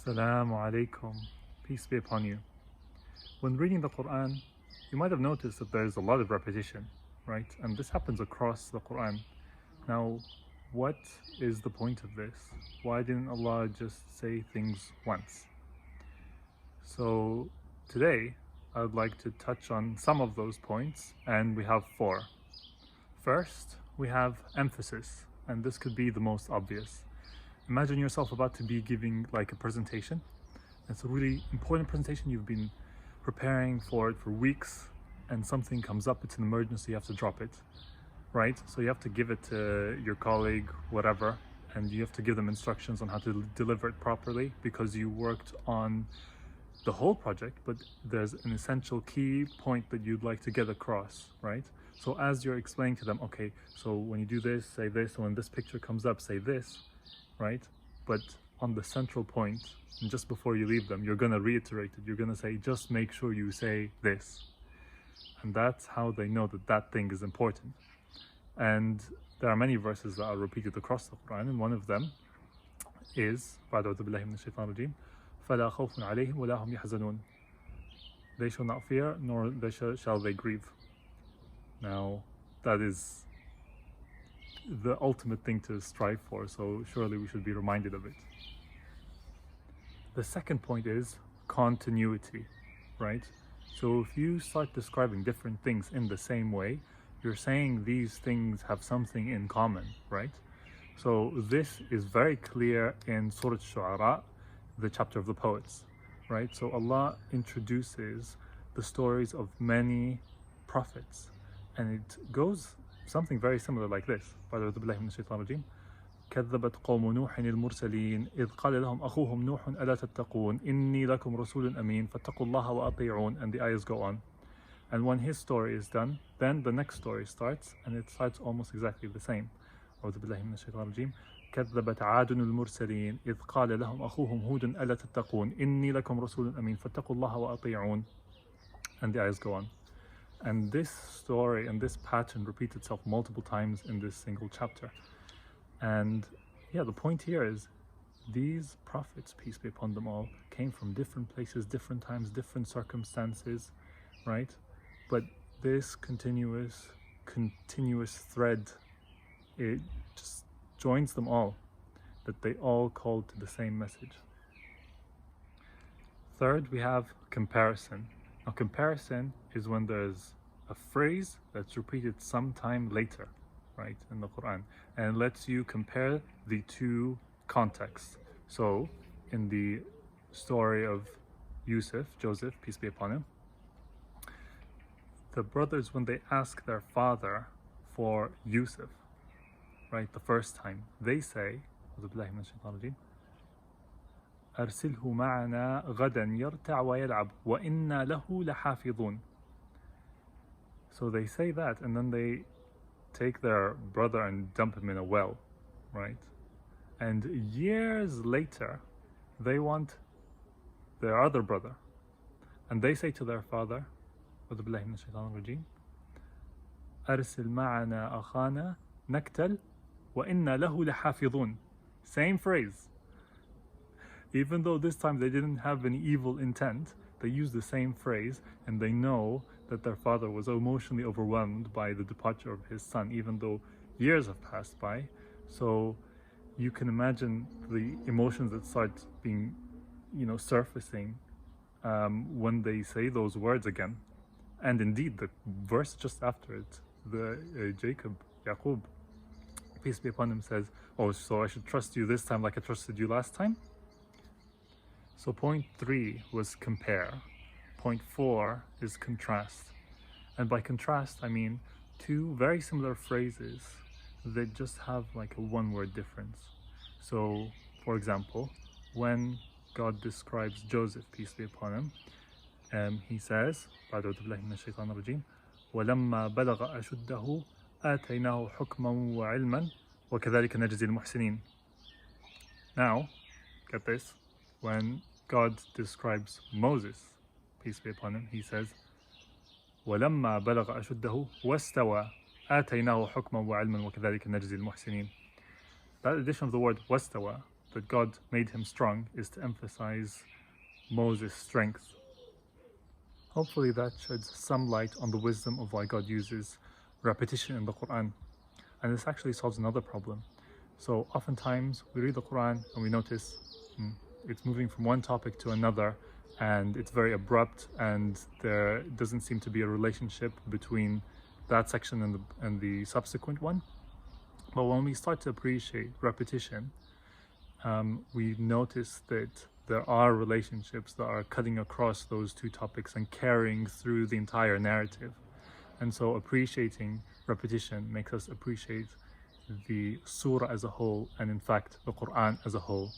Assalamu alaikum. Peace be upon you. When reading the Quran, you might have noticed that there's a lot of repetition, right? And this happens across the Quran. Now, what is the point of this? Why didn't Allah just say things once? So, today, I would like to touch on some of those points, and we have four. First, we have emphasis, and this could be the most obvious. Imagine yourself about to be giving like a presentation. It's a really important presentation. You've been preparing for it for weeks, and something comes up, it's an emergency, you have to drop it, right? So you have to give it to your colleague, whatever, and you have to give them instructions on how to deliver it properly because you worked on the whole project, but there's an essential key point that you'd like to get across, right? So as you're explaining to them, okay, so when you do this, say this, when this picture comes up, say this, right? But on the central point, and just before you leave them, you're going to reiterate it. You're going to say, just make sure you say this. And that's how they know that that thing is important. And there are many verses that are repeated across the Quran, and one of them is فَلَا خَوْفٌ عَلَيْهِمْ وَلَا هُمْ يَحْزَنُونَ. They shall not fear, nor shall they grieve. Now, that is the ultimate thing to strive for, so surely we should be reminded of it. The second point is continuity, right? So if you start describing different things in the same way, you're saying these things have something in common, right? So this is very clear in Surah Shu'ara, the chapter of the poets, right? So Allah introduces the stories of many prophets, and it goes something very similar like this. كذبت قوم نوح المرسلين إذ قال لهم أخوهم نوح ألا تتقون إني لكم رسول أمين فاتقوا الله وأطيعون, and the ayahs go on. And when his story is done, then the next story starts, and it starts almost exactly the same. أعوذ بالله من الشيطان الرجيم كذبت عاد المرسلين إذ قال لهم أخوهم هود ألا تتقون إني لكم رسول أمين فاتقوا الله وأطيعون, and the ayahs go on. And this story and this pattern repeats itself multiple times in this single chapter. And yeah, the point here is these prophets, peace be upon them all, came from different places, different times, different circumstances, right? But this continuous thread, it just joins them all, that they all called to the same message. Third, we have comparison. Now, comparison is when there's a phrase that's repeated sometime later, right, in the Quran, and lets you compare the two contexts. So, in the story of Joseph, peace be upon him, the brothers, when they ask their father for Yusuf, right, the first time, they say, أرسله معنا غدا يرتع ويلعب وإنا له لحافظون. So they say that, and then they take their brother and dump him in a well, right? And years later, they want their other brother, and they say to their father, أرسل معنا أخانا نكتل وإنا له لحافظون. Same phrase. Even though this time they didn't have any evil intent, they use the same phrase, and they know that their father was emotionally overwhelmed by the departure of his son, even though years have passed by. So you can imagine the emotions that start being, surfacing when they say those words again. And indeed, the verse just after it, Yaqub, peace be upon him, says, oh, so I should trust you this time like I trusted you last time? So point 3 was compare. Point 4 is contrast. And by contrast, I mean two very similar phrases that just have like a one-word difference. So, for example, when God describes Joseph, peace be upon him, he says, وَلَمَّا بَلَغَ أَشُدَّهُ آتَيْنَاهُ حُكْمًا وَعِلْمًا وَكَذَلِكَ نَجْزِي الْمُحْسِنِينَ. Now, get this, when God describes Moses, peace be upon him, he says, وَلَمَّا بَلَغَ أَشُدَّهُ وَاسْتَوَى آتَيْنَاهُ حُكْمًا وَعِلْمًا وَكَذَلِكَ نَجْزِي الْمُحْسِنِينَ. That addition of the word wastawa, that God made him strong is to emphasize Moses' strength. Hopefully that sheds some light on the wisdom of why God uses repetition in the Quran. And this actually solves another problem. So oftentimes we read the Quran and we notice it's moving from one topic to another, and it's very abrupt, and there doesn't seem to be a relationship between that section and the subsequent one. But when we start to appreciate repetition, we notice that there are relationships that are cutting across those two topics and carrying through the entire narrative. And so appreciating repetition makes us appreciate the surah as a whole, and in fact the Quran as a whole.